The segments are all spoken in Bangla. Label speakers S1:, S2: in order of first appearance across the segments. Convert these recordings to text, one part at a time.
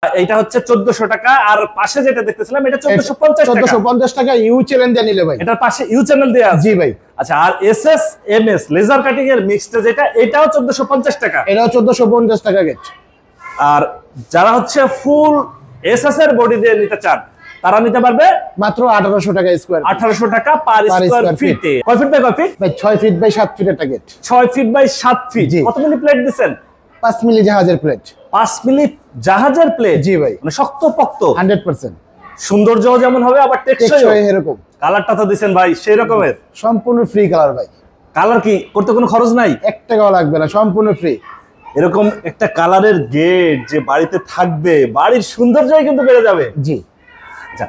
S1: এইটা হচ্ছে 1400 টাকা, আর পাশে যেটা দেখতেছিলাম এটা 1450 টাকা।
S2: 1450 টাকা ইউ চ্যানেল দিয়ে নিলে ভাই।
S1: এটার পাশে ইউ চ্যানেল দেয়া আছে।
S2: জি ভাই।
S1: আচ্ছা, আর এসএস এমএস লেজার কাটিং এর মিক্সটা যেটা, এটাও 1450 টাকা।
S2: এটাও 1450 টাকা গেট।
S1: আর যারা হচ্ছে ফুল এসএস এর বডি দিয়ে নিতে চান তারা নিতে পারবে
S2: মাত্র 1800 টাকা স্কয়ার।
S1: 1800 টাকা পার স্কয়ার ফিটে। কয় ফিট বাই কয় ফিট?
S2: ভাই 6 ফিট বাই 7 ফিট একটা গেট।
S1: 6 ফিট বাই 7 ফিট। কত মিলি প্লেট দিবেন?
S2: 5 মিলি জাহাজের প্লেট।
S1: 5 মিলি জাহাজের প্লেট।
S2: জি ভাই।
S1: মানে শক্ত পক্ত
S2: 100%।
S1: সৌন্দর্য যেমন হবে আবার টেকসই
S2: এরকম।
S1: কালারটা তো দিবেন ভাই সেই রকমের।
S2: সম্পূর্ণ ফ্রি কালার ভাই।
S1: কালার কি করতে কোনো খরচ নাই? 1
S2: টাকাও লাগবে না, সম্পূর্ণ ফ্রি।
S1: এরকম একটা কালারের গেট যে বাড়িতে থাকবে, বাড়ির সৌন্দর্যই কিন্তু বেড়ে যাবে।
S2: জি।
S1: আচ্ছা,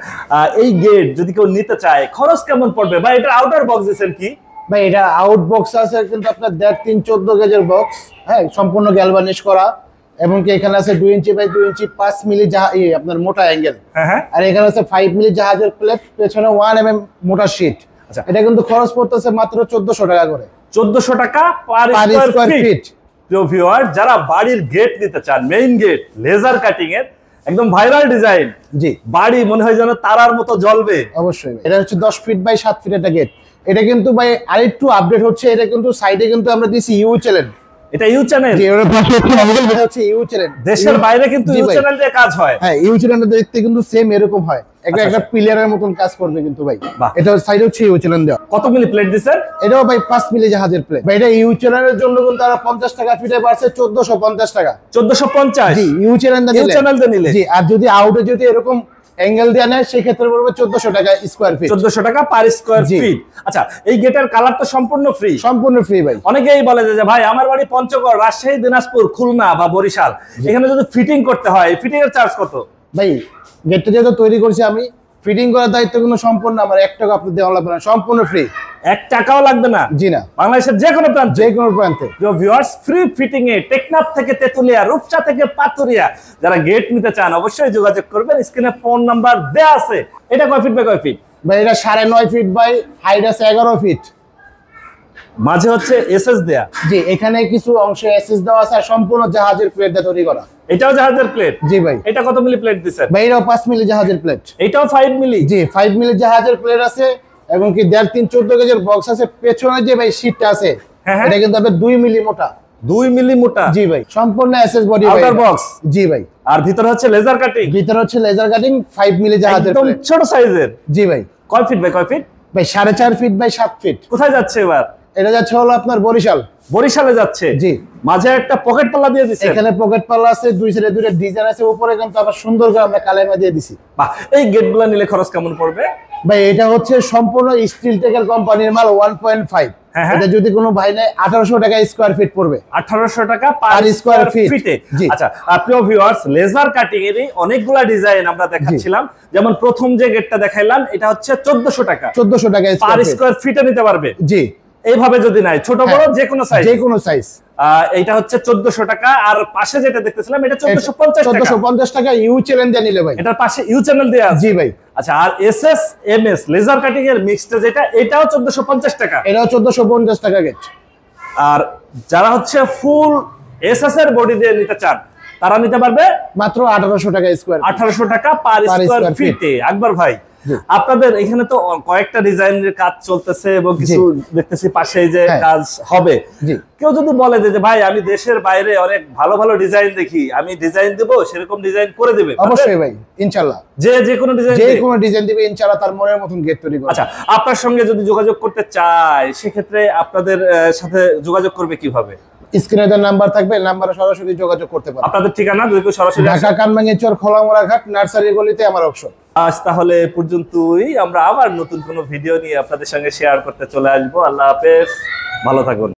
S1: এই গেট যদি কেউ নিতে চায় খরচ কেমন পড়বে ভাই? এটা আউটার বক্স দিবেন কি
S2: ভাই? এটা আউট বক্স আছে কিন্তু আপনার 1.5 3 14 গেজের বক্স, হ্যাঁ, সম্পূর্ণ গ্যালভানিশ করা, এবং কি এখানে আছে 2 ইঞ্চি বাই 2 ইঞ্চি 5 মিলি আপনার মোটা অ্যাঙ্গেল।
S1: হ্যাঁ।
S2: আর এখানে আছে 5 মিলি জাহাজের প্লেট, পেছনে 1 mm মোটা শীট।
S1: আচ্ছা,
S2: এটা কিন্তু খরচ পড়তেছে মাত্র 1400 টাকা করে।
S1: 1400 টাকা পার স্কয়ার ফিট। প্রিয় ভিউয়ার, যারা বাড়ির গেট নিতে চান, মেইন গেট লেজার কাটিং এর একদম ভাইরাল ডিজাইন,
S2: জি,
S1: বাড়ি মনে হয় যেন তারার মতো জ্বলবে।
S2: অবশ্যই। এটা হচ্ছে 10 fit by 7 feet gate gate. এটা কিন্তু ভাই আরেকটু আপডেট হচ্ছে, এটা কিন্তু সাইডে কিন্তু আমরা দিছি ইউ চ্যানেল।
S1: এটা ইউ চ্যানেল।
S2: জি, এর পাশে হচ্ছে ইউ চ্যানেল।
S1: দেশের বাইরে কিন্তু ইউ চ্যানেল দিয়ে কাজ হয়।
S2: হ্যাঁ, ইউ চ্যানেলটা দেখতে কিন্তু সেম এরকম হয়, একটা পিলারের মতন কাজ করবে কিন্তু ভাই। এটা সাইডে হচ্ছে ইউ চ্যানেল দেওয়া।
S1: কত মিলি প্লেট দিবেন?
S2: এটাও ভাই 5 মিলি জাহাজের প্লেট। ভাই এটা ইউ চ্যানেলের জন্য কিন্তু তারা 50 টাকা ফিটে পারছে 1450 টাকা।
S1: 1450?
S2: জি, ইউ চ্যানেল দিয়ে
S1: নিলে।
S2: জি, আর যদি আউটে যদি এরকম অ্যাঙ্গেল দেয়া নেয় সেই ক্ষেত্রে পড়বে 1400 টাকা স্কয়ার ফিট।
S1: 1400 টাকা পার স্কয়ার ফিট। আচ্ছা, এই গেটের কালার তো সম্পূর্ণ ফ্রি?
S2: সম্পূর্ণ ফ্রি ভাই।
S1: অনেকেই বলে যে ভাই আমার বাড়ি পঞ্চগড়, রাজশাহী, দিনাজপুর, খুলনা বা বরিশাল, এখানে যদি ফিটিং করতে হয় ফিটিং এর চার্জ কত?
S2: ভাই গেটটা যেহেতু তৈরি করছি আমি, ফিটিং করার দায়িত্ব কিন্তু সম্পূর্ণ আমার। 1 টাকা আপনি দেওয়া লাগবে না, সম্পূর্ণ ফ্রি।
S1: 1 টাকাও লাগবে না?
S2: জি না।
S1: বাংলাদেশের যে কোনো প্রান্তে ভিউয়ার্স, ফ্রি ফিটিং এ টেকনাফ থেকে তেতুলিয়া, রূপসা থেকে পাতুরিয়া যারা গেট নিতে চান অবশ্যই যোগাযোগ করবেন। স্ক্রিনে ফোন নাম্বার দেয়া আছে। এটা কয় ফিট বাই কয় ফিট?
S2: ভাই এটা 9.5 ফিট বাই হাইট আছে 11 ফিট।
S1: মাঝে হচ্ছে এসএস দেয়া।
S2: জি, এখানে কিছু অংশে এসএস দেওয়া আছে, আর সম্পূর্ণ জাহাজের প্লেট দিয়ে তৈরি করা।
S1: এটাও জাহাজের প্লেট?
S2: জি ভাই।
S1: এটা কত মিলি প্লেট দিছেন?
S2: ভাই এটাও 5 মিলি জাহাজের প্লেট।
S1: এটাও 5 মিলি?
S2: জি, 5 মিলি জাহাজের প্লেট আছে, এবং কি 1.5 3 14 গেজের বক্স আছে। পেছনে যে ভাই শীটটা আছে এটা কিন্তু আপনার 2 মিলি মোটা।
S1: 2 মিলি মোটা?
S2: জি ভাই, সম্পূর্ণ এসএস বডি
S1: আউটার বক্স।
S2: জি ভাই।
S1: আর ভিতরে হচ্ছে লেজার কাটিং?
S2: ভিতরে হচ্ছে লেজার কাটিং, 5 মিলি জাহাজের
S1: একদম
S2: প্লেট,
S1: ছোট সাইজের।
S2: জি ভাই।
S1: কয় ফিট বাই কয় ফিট?
S2: ভাই 4.5 ফিট বাই 7 ফিট।
S1: কোথায় যাচ্ছে এবার?
S2: এটা যাচ্ছে হলো আপনার বরিশাল।
S1: বরিশালে যাচ্ছে?
S2: জি।
S1: মাঝে একটা পকেট পাল্লা দিয়ে দিয়েছে।
S2: এখানে পকেট পাল্লা আছে, দুই সাইডে দুইটা ডিজাইন আছে, উপরে কিন্তু আবার সুন্দর করে আমরা কালামা দিয়ে দিছি।
S1: বাহ, এই গেটগুলো নিলে খরচ কেমন পড়বে
S2: ভাই? এটা হচ্ছে সম্পূর্ণ স্টিল টেকের কোম্পানির মাল 1.5। এটা যদি কোনো ভাই নেয় 1800 টাকা স্কয়ার ফিট পড়বে।
S1: 1800 টাকা পার স্কয়ার ফিটে। আচ্ছা, প্রিয় ভিউয়ার্স, লেজার কাটিং এরই অনেকগুলা ডিজাইন আমরা দেখাচ্ছিলাম। যেমন প্রথম যে গেটটা দেখাইলাম এটা হচ্ছে 1400 টাকা।
S2: 1400 টাকা
S1: পার স্কয়ার ফিটে নিতে পারবে।
S2: জি,
S1: এইভাবে যদি নাই, ছোট বড় যে কোনো সাইজ।
S2: যে কোনো সাইজ।
S1: এইটা হচ্ছে 1400 টাকা, আর পাশে যেটা দেখতেছিলাম এটা 1450 টাকা।
S2: 1450 টাকা ইউ চ্যানেল দিয়ে নিলে ভাই।
S1: এটার পাশে ইউ চ্যানেল দেয়া আছে।
S2: জি ভাই।
S1: আচ্ছা, আর এসএস এমএস লেজার কাটিং এর মিক্সটা যেটা, এটাও 1450 টাকা।
S2: এটাও 1450 টাকা গেট।
S1: আর যারা হচ্ছে ফুল এসএস এর বডি দিয়ে নিতে চান তারা নিতে পারবে
S2: মাত্র 1800 টাকা স্কয়ার।
S1: 1800 টাকা পার স্কয়ার ফিটে। আকবর ভাই, আপনাদের এখানে তো কয়েকটা ডিজাইনের কাজ চলতেছে, এবং কিছু দেখতেছি পাশে যে কাজ হবে। কেউ যদি বলে যে ভাই আমি দেশের বাইরে অনেক ভালো ভালো ডিজাইন দেখি, আমি ডিজাইন দেব, সেরকম ডিজাইন করে দিবে?
S2: অবশ্যই ভাই, ইনশাআল্লাহ।
S1: যে কোনো
S2: ডিজাইন দিবে ইনশাআল্লাহ, তার মনের মতন গেট তৈরি করবে।
S1: আচ্ছা, আপনার সঙ্গে যদি যোগাযোগ করতে চায় সেক্ষেত্রে আপনাদের সাথে যোগাযোগ করবে কিভাবে?
S2: স্ক্রিনে দেওয়া নাম্বার থাকবে, নাম্বারে সরাসরি যোগাযোগ করতে পারবে।
S1: আপনাদের ঠিকানা যদি কেউ সরাসরি
S2: ঢাকা কানমাঙ্গিচর খোলামোড়া ঘাট নার্সারি গলিতে আমার অপশন।
S1: আজ তাহলে পর্যন্তই, আমরা আবার নতুন কোনো ভিডিও নিয়ে আপনাদের সঙ্গে শেয়ার করতে চলে আসবো। আল্লাহ হাফেজ, ভালো থাকুন।